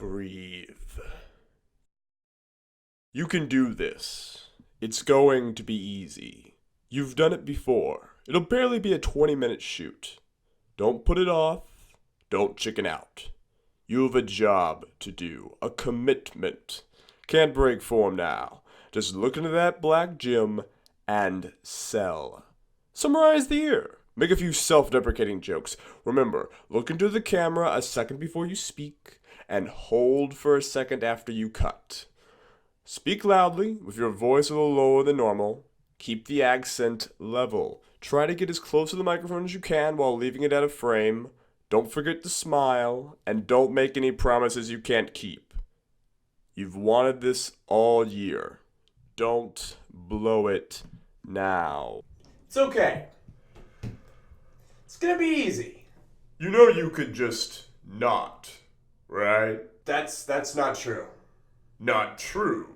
Breathe. You can do this. It's going to be easy. You've done it before. It'll barely be a 20-minute shoot. Don't put it off. Don't chicken out. You have a job to do, a commitment. Can't break form now. Just look into that black gym and sell. Summarize the year. Make a few self-deprecating jokes. Remember, look into the camera a second before you speak, and hold for a second after you cut. Speak loudly, with your voice a little lower than normal. Keep the accent level. Try to get as close to the microphone as you can while leaving it out of frame. Don't forget to smile, and don't make any promises you can't keep. You've wanted this all year. Don't blow it now. It's okay. It's gonna be easy. You know you could just not, right? That's not true. Not true.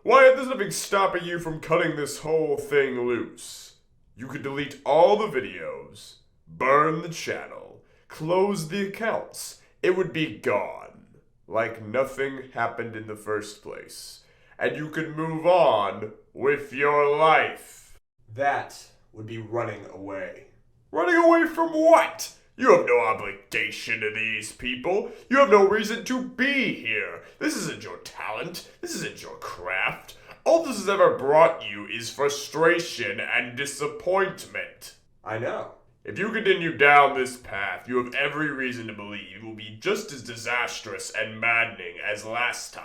Why, there's nothing stopping you from cutting this whole thing loose. You could delete all the videos, burn the channel, close the accounts. It would be gone, like nothing happened in the first place. And you could move on with your life. That would be running away. Running away from what? You have no obligation to these people. You have no reason to be here. This isn't your talent. This isn't your craft. All this has ever brought you is frustration and disappointment. I know. If you continue down this path, you have every reason to believe it will be just as disastrous and maddening as last time.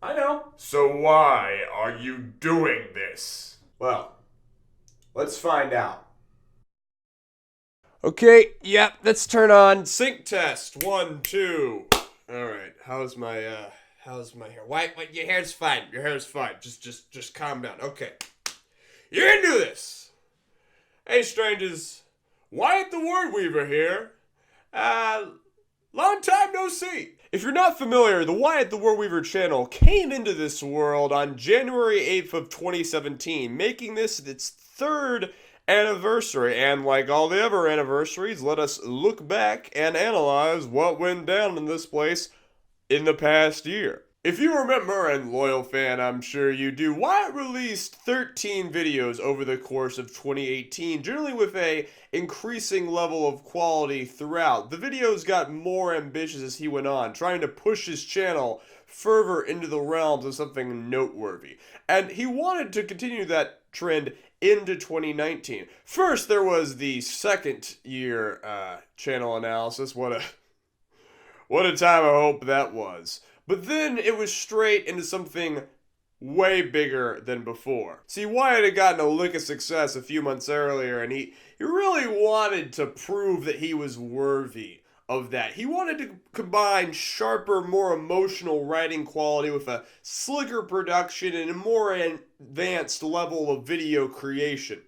I know. So why are you doing this? Well, let's find out. Okay, yep, let's turn on sync test. 1, 2. Alright, how's my hair? Why, your hair's fine. Your hair's fine. Just calm down. Okay. You're gonna do this. Hey, strangers. Wyatt the Word Weaver here. Long time no see. If you're not familiar, the Wyatt the Word Weaver channel came into this world on January 8th of 2017, making this its third anniversary, and like all the other anniversaries, let us look back and analyze what went down in this place in the past year. If you remember, and loyal fan I'm sure you do, Wyatt released 13 videos over the course of 2018, generally with a increasing level of quality throughout. The videos got more ambitious as he went on, trying to push his channel further into the realms of something noteworthy. And he wanted to continue that trend into 2019. First, there was the second year channel analysis. What a time of hope that was. But then it was straight into something way bigger than before. See, Wyatt had gotten a lick of success a few months earlier, and he really wanted to prove that he was worthy of that. He wanted to combine sharper, more emotional writing quality with a slicker production and a more advanced level of video creation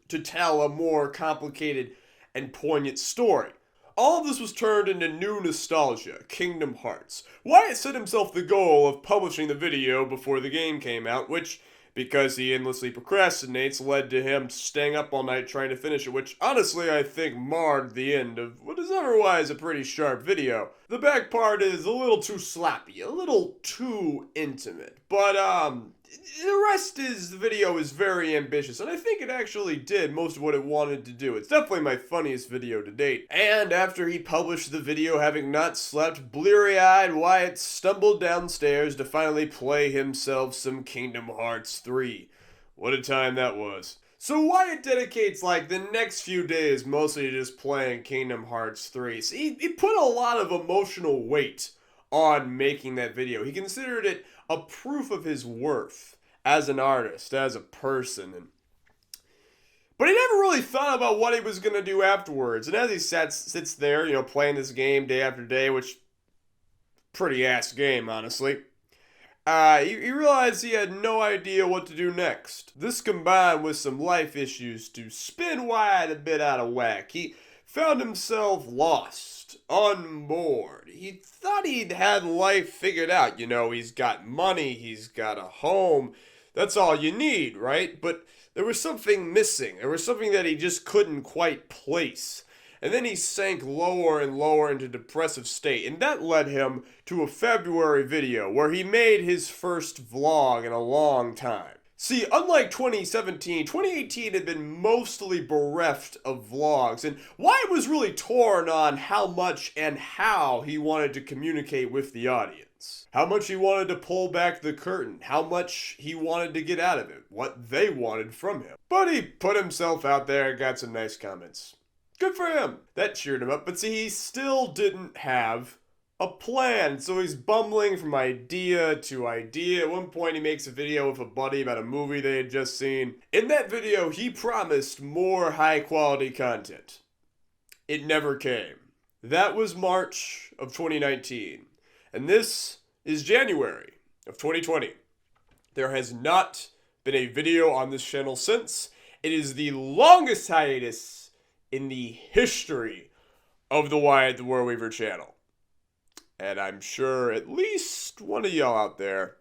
to tell a more complicated and poignant story. All of this was turned into new nostalgia, Kingdom Hearts. Wyatt set himself the goal of publishing the video before the game came out, which, because he endlessly procrastinates, led to him staying up all night trying to finish it, which honestly I think marred the end of what is otherwise a pretty sharp video. The back part is a little too slappy, a little too intimate, but the rest is, the video is very ambitious, and I think it actually did most of what it wanted to do. It's definitely my funniest video to date. And after he published the video, having not slept, bleary-eyed, Wyatt stumbled downstairs to finally play himself some Kingdom Hearts 3. What a time that was. So Wyatt dedicates like the next few days mostly to just playing Kingdom Hearts 3. So he put a lot of emotional weight on making that video. He considered it a proof of his worth as an artist, as a person, but he never really thought about what he was going to do afterwards. And as he sits there, playing this game day after day, which, pretty ass game, honestly, he realized he had no idea what to do next. This combined with some life issues to spin Wyatt a bit out of whack. He found himself lost, unmoored. He thought he'd had life figured out. He's got money, he's got a home. That's all you need, right? But there was something missing. There was something that he just couldn't quite place. and then he sank lower and lower into depressive state, and that led him to a February video where he made his first vlog in a long time. See, unlike 2017, 2018 had been mostly bereft of vlogs, and Wyatt was really torn on how much and how he wanted to communicate with the audience. How much he wanted to pull back the curtain, how much he wanted to get out of it, what they wanted from him. But he put himself out there and got some nice comments. Good for him. That cheered him up, but see, he still didn't have a plan, so he's bumbling from idea to idea. At one point, he makes a video with a buddy about a movie they had just seen. In that video, he promised more high-quality content. It never came. That was March of 2019, and this is January of 2020. There has not been a video on this channel since. It is the longest hiatus in the history of the Wyatt the Warweaver channel. And I'm sure at least one of y'all out there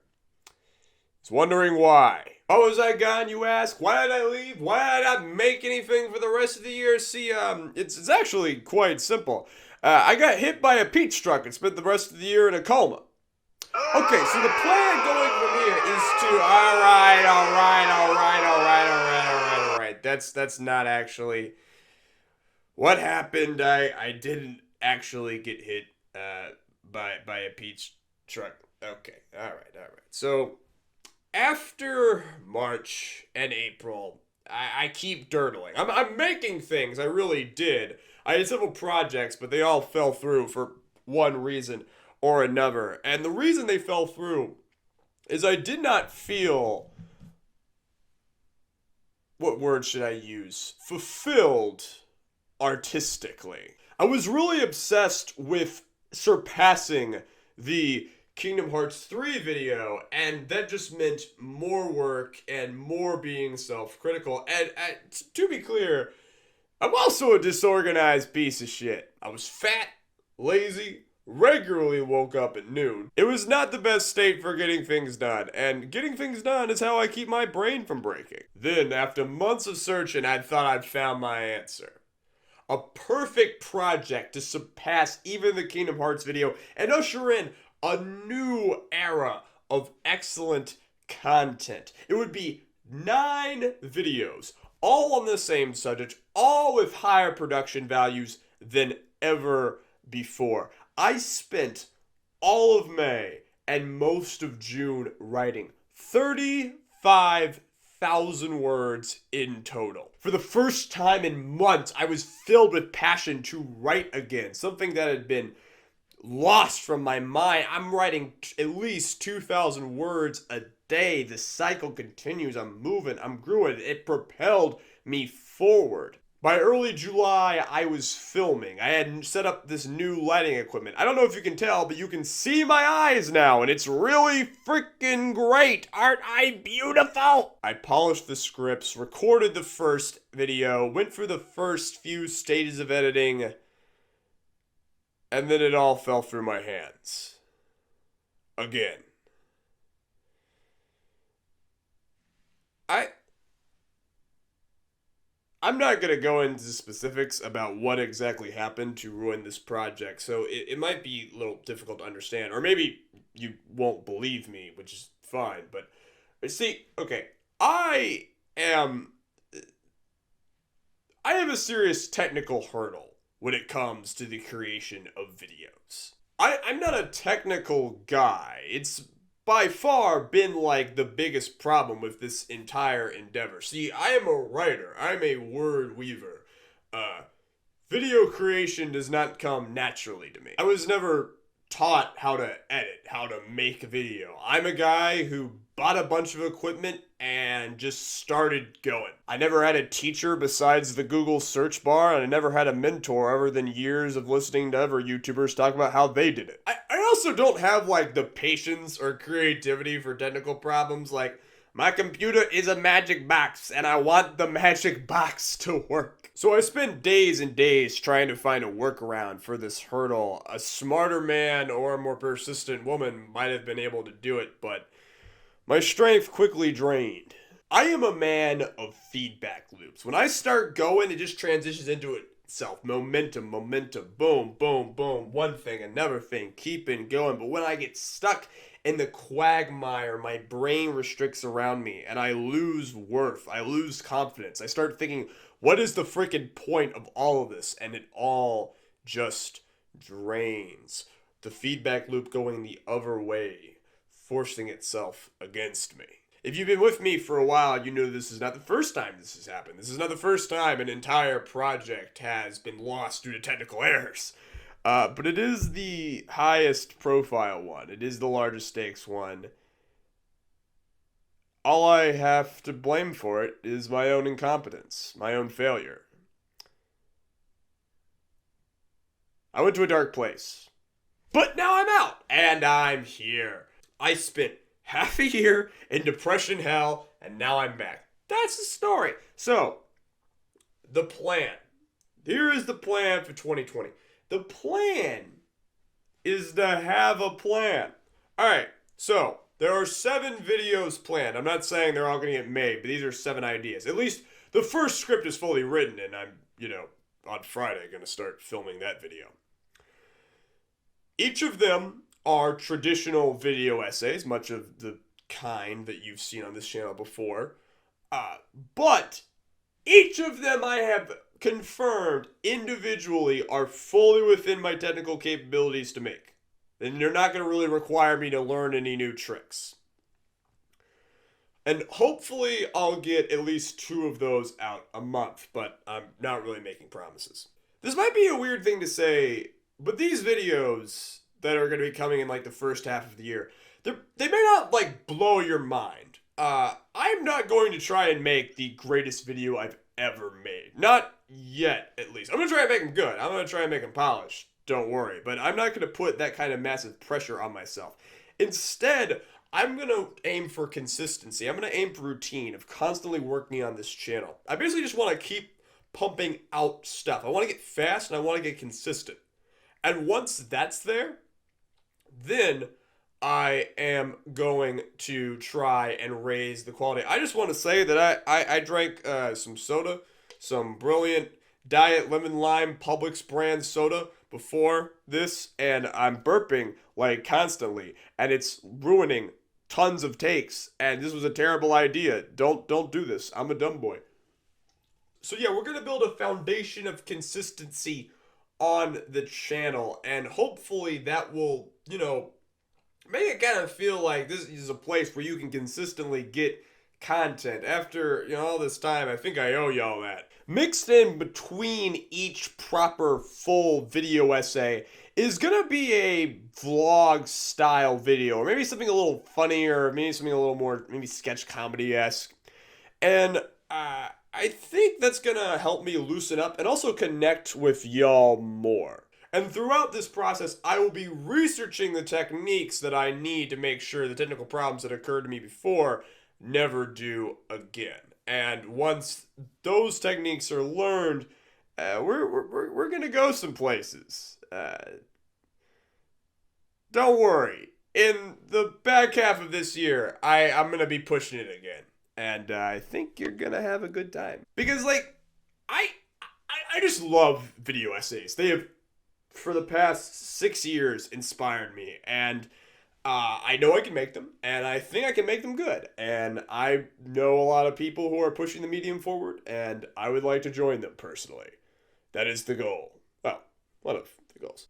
is wondering why. Oh, was I gone, you ask? Why did I leave? Why did I not make anything for the rest of the year? See, it's actually quite simple. I got hit by a peach truck and spent the rest of the year in a coma. Okay, so the plan going from here is to, all right. That's not actually what happened. I didn't actually get hit, by a peach truck. Okay, all right. So, after March and April, I keep dirtling. I'm making things, I really did. I had several projects, but they all fell through for one reason or another. And the reason they fell through is I did not feel, what word should I use? Fulfilled artistically. I was really obsessed with surpassing the Kingdom Hearts 3 video, and that just meant more work and more being self-critical. And to be clear, I'm also a disorganized piece of shit. I was fat, lazy, regularly woke up at noon. It was not the best state for getting things done, and getting things done is how I keep my brain from breaking. Then, after months of searching, I thought I'd found my answer. A perfect project to surpass even the Kingdom Hearts video and usher in a new era of excellent content. It would be 9 videos, all on the same subject, all with higher production values than ever before. I spent all of May and most of June writing 35,000 words in total. For the first time in months, I was filled with passion to write again, something that had been lost from my mind. I'm writing at least 2,000 words a day. The cycle continues. I'm moving. I'm growing. It propelled me forward. By early July, I was filming. I had set up this new lighting equipment. I don't know if you can tell, but you can see my eyes now, and it's really freaking great. Aren't I beautiful? I polished the scripts, recorded the first video, went through the first few stages of editing, and then it all fell through my hands. Again. I'm not going to go into specifics about what exactly happened to ruin this project, so it might be a little difficult to understand, or maybe you won't believe me, which is fine, but see, okay, I have a serious technical hurdle when it comes to the creation of videos. I'm not a technical guy. It's by far been like the biggest problem with this entire endeavor. See, I am a writer. I'm a word weaver. Video creation does not come naturally to me. I was never taught how to edit, how to make a video. I'm a guy who bought a bunch of equipment and just started going. I never had a teacher besides the Google search bar, and I never had a mentor other than years of listening to other YouTubers talk about how they did it. I also don't have like the patience or creativity for technical problems. Like, my computer is a magic box and I want the magic box to work. So I spent days and days trying to find a workaround for this hurdle. A smarter man or a more persistent woman might have been able to do it, but my strength quickly drained. I am a man of feedback loops. When I start going, it just transitions into itself. Momentum, boom, boom, boom. One thing, another thing, keeping going. But when I get stuck in the quagmire, my brain restricts around me and I lose worth. I lose confidence. I start thinking, what is the freaking point of all of this? And it all just drains. The feedback loop going the other way, forcing itself against me. If you've been with me for a while, you know this is not the first time this has happened. This is not the first time an entire project has been lost due to technical errors. But it is the highest profile one. It is the largest stakes one. All I have to blame for it is my own incompetence, my own failure. I went to a dark place. But now I'm out, and I'm here. I spent half a year in depression hell, and now I'm back. That's the story. So, the plan. Here is the plan for 2020. The plan is to have a plan. Alright, so there are 7 videos planned. I'm not saying they're all going to get made, but these are 7 ideas. At least the first script is fully written, and I'm, on Friday going to start filming that video. Each of them are traditional video essays, much of the kind that you've seen on this channel before. But each of them I have confirmed individually are fully within my technical capabilities to make. And they're not going to really require me to learn any new tricks. And hopefully I'll get at least 2 of those out a month, but I'm not really making promises. This might be a weird thing to say, but these videos that are going to be coming in like the first half of the year, they may not like blow your mind. I'm not going to try and make the greatest video I've ever made. Not yet, at least. I'm going to try and make them good. I'm going to try and make them polished. Don't worry. But I'm not going to put that kind of massive pressure on myself. Instead, I'm going to aim for consistency. I'm going to aim for routine of constantly working on this channel. I basically just want to keep pumping out stuff. I want to get fast and I want to get consistent. And once that's there, then I am going to try and raise the quality. I just want to say that I drank some soda, some Brilliant Diet Lemon Lime Publix brand soda before this, and I'm burping like constantly, and it's ruining tons of takes, and this was a terrible idea. Don't do this. I'm a dumb boy. So yeah, we're going to build a foundation of consistency on the channel, and hopefully that will, make it kind of feel like this is a place where you can consistently get content. After, all this time, I think I owe y'all that. Mixed in between each proper full video essay is gonna be a vlog style video, or maybe something a little funnier, maybe something a little more, maybe sketch comedy-esque. And I think that's gonna help me loosen up and also connect with y'all more. And throughout this process, I will be researching the techniques that I need to make sure the technical problems that occurred to me before never do again. And once those techniques are learned, we're gonna go some places. Don't worry. In the back half of this year, I'm gonna be pushing it again. And I think you're gonna have a good time. Because, I just love video essays. They have, for the past 6 years, inspired me. And I know I can make them. And I think I can make them good. And I know a lot of people who are pushing the medium forward. And I would like to join them personally. That is the goal. Well, one of the goals.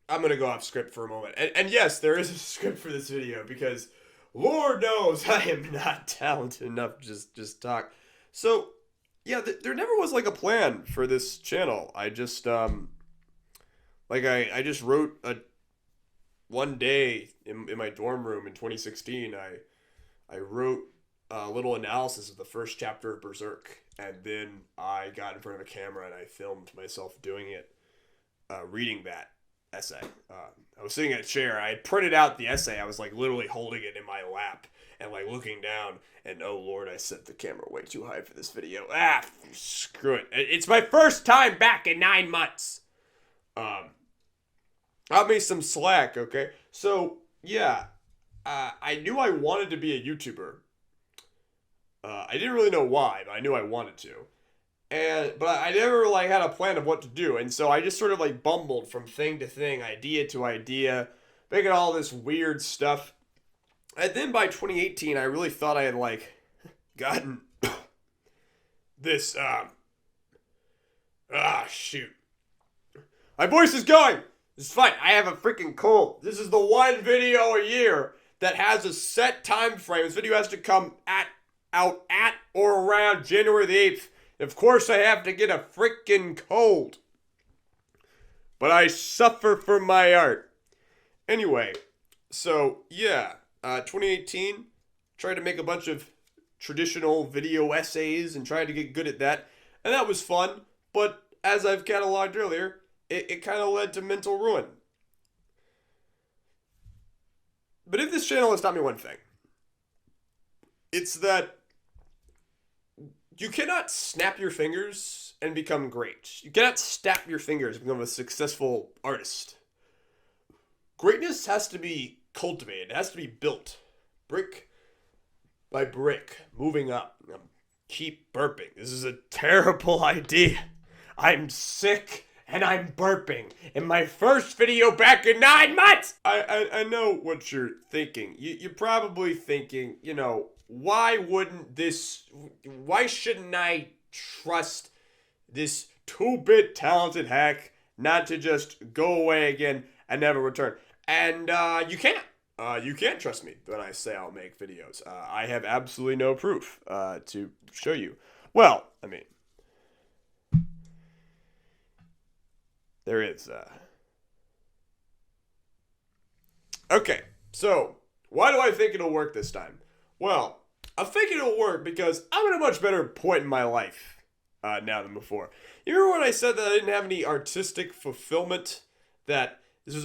I'm going to go off script for a moment. And yes, there is a script for this video. Because Lord knows I am not talented enough to just talk. So, yeah, there never was a plan for this channel. I just I just wrote one day in my dorm room in 2016. I wrote a little analysis of the first chapter of Berserk, and then I got in front of a camera and I filmed myself doing it, reading that essay. I was sitting in a chair. I had printed out the essay. I was literally holding it in my lap and looking down, and oh Lord, I set the camera way too high for this video. Screw it. It's my first time back in 9 months. Got me some slack, okay? So, yeah, I knew I wanted to be a YouTuber. I didn't really know why, but I knew I wanted to. but I never like had a plan of what to do, and so I just sort of like bumbled from thing to thing, idea to idea, making all this weird stuff. And then by 2018, I really thought I had like gotten this shoot. My voice is going. It's fine. I have a freaking cold. This is the one video a year that has a set time frame. This video has to come out at or around January the 8th. Of course, I have to get a freaking cold. But I suffer for my art. Anyway, so yeah, 2018, tried to make a bunch of traditional video essays and tried to get good at that. And that was fun, but as I've cataloged earlier, it kind of led to mental ruin. But if this channel has taught me one thing, it's that you cannot snap your fingers and become great. You cannot snap your fingers and become a successful artist. Greatness has to be cultivated. It has to be built. Brick by brick. Moving up. Keep burping. This is a terrible idea. I'm sick and I'm burping in my first video back in 9 months. I know what you're thinking. You're probably thinking, why shouldn't I trust this 2-bit talented hack not to just go away again and never return? And you can't. You can't trust me when I say I'll make videos. I have absolutely no proof to show you. Well, I mean, there is. Okay, so why do I think it'll work this time? Well, I think it'll work because I'm at a much better point in my life now than before. You remember when I said that I didn't have any artistic fulfillment? That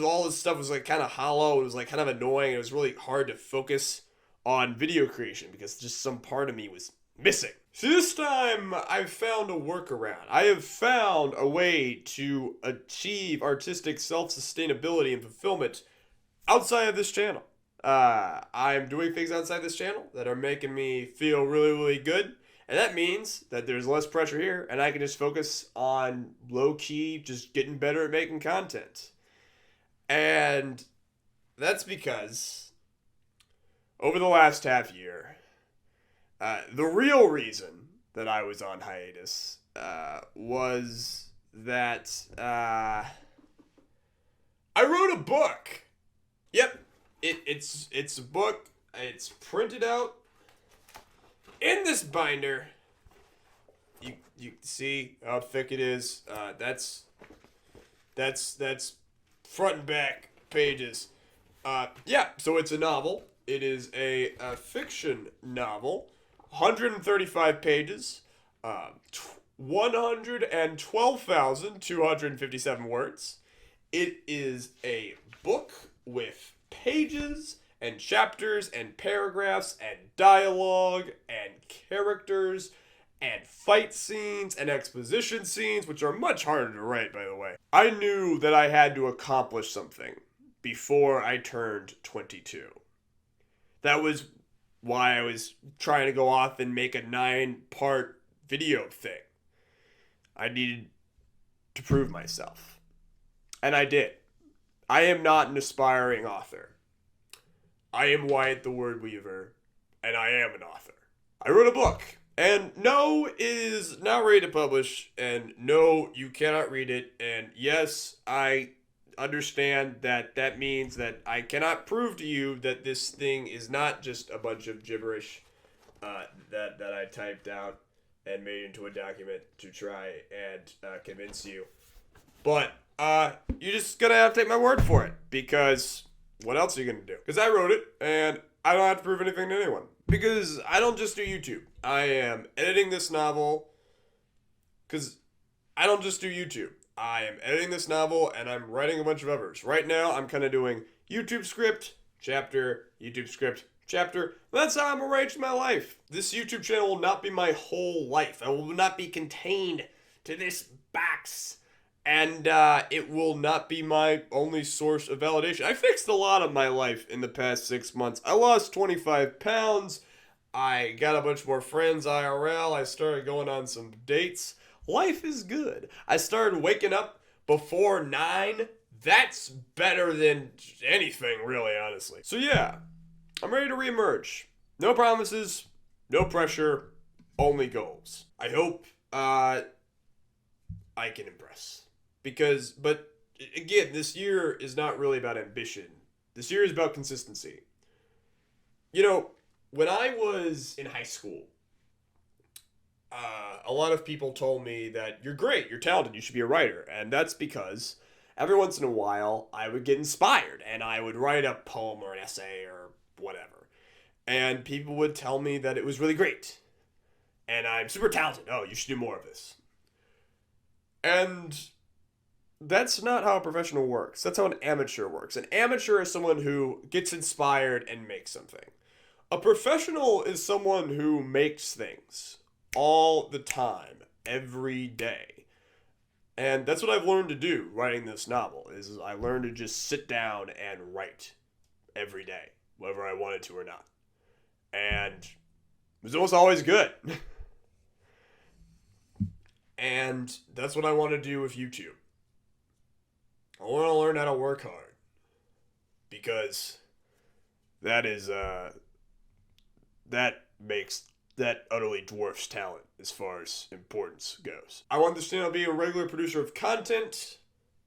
all this stuff was like kind of hollow. It was like kind of annoying. It was really hard to focus on video creation because just some part of me was missing. So this time I've found a workaround. I have found a way to achieve artistic self-sustainability and fulfillment outside of this channel. I'm doing things outside this channel that are making me feel really, really good. And that means that there's less pressure here and I can just focus on low-key just getting better at making content. And that's because over the last half year, the real reason that I was on hiatus was that I wrote a book. Yep, it's a book. It's printed out in this binder. You see how thick it is. That's front and back pages. Yeah, so it's a novel. It is a fiction novel. 135 pages. 112,257 words. It is a book with pages and chapters and paragraphs and dialogue and characters and fight scenes and exposition scenes, which are much harder to write, by the way. I knew that I had to accomplish something before I turned 22. That was why I was trying to go off and make a 9-part video thing. I needed to prove myself. And I did. I am not an aspiring author. I am Wyatt the Word Weaver, and I am an author. I wrote a book. And no, it is not ready to publish, and no, you cannot read it, and yes, I understand that means that I cannot prove to you that this thing is not just a bunch of gibberish that I typed out and made into a document to try and convince you. But you're just gonna have to take my word for it, because what else are you gonna do? Because I wrote it, and I don't have to prove anything to anyone. Because I don't just do YouTube. I am editing this novel because I don't just do YouTube. I am editing this novel and I'm writing a bunch of others. Right now, I'm kind of doing YouTube script, chapter, YouTube script, chapter. That's how I'm arranging my life. This YouTube channel will not be my whole life. I will not be contained to this box. And it will not be my only source of validation. I fixed a lot of my life in the past 6 months. I lost 25 pounds. I got a bunch more friends IRL. I started going on some dates. life is good. I started waking up before 9. That's better than anything, really, honestly. So yeah, I'm ready to reemerge. No promises, no pressure, only goals. I hope I can impress. But again, this year is not really about ambition. This year is about consistency. You know, when I was in high school, a lot of people told me that you're great, you're talented, you should be a writer. And that's because every once in a while I would get inspired and I would write a poem or an essay or whatever. And people would tell me that it was really great. And I'm super talented. Oh, you should do more of this. And that's not how a professional works. That's how an amateur works. An amateur is someone who gets inspired and makes something. A professional is someone who makes things all the time, every day. And that's what I've learned to do writing this novel is I learned to just sit down and write every day, whether I wanted to or not. And it was almost always good. And that's what I want to do with YouTube. I want to learn how to work hard. Because that utterly dwarfs talent as far as importance goes. I want this channel to be a regular producer of content.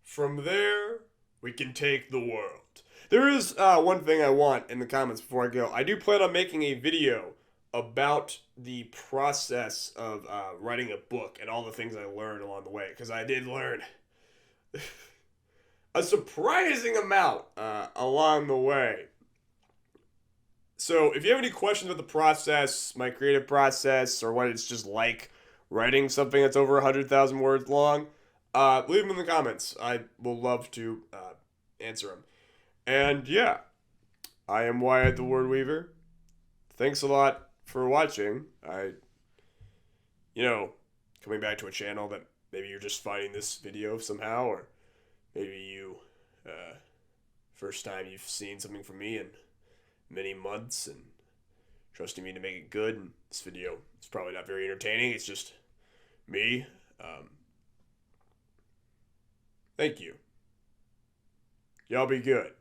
From there, we can take the world. There is one thing I want in the comments before I go. I do plan on making a video about the process of writing a book and all the things I learned along the way. Because I did learn a surprising amount along the way. So if you have any questions about the process, my creative process, or what it's just like writing something that's over 100,000 words long, leave them in the comments. I will love to answer them. And yeah, I am Wyatt the Word Weaver. Thanks a lot for watching. Coming back to a channel that maybe you're just finding this video somehow, or maybe you, first time you've seen something from me in many months and trusting me to make it good. And this video is probably not very entertaining. It's just me. Thank you. Y'all be good.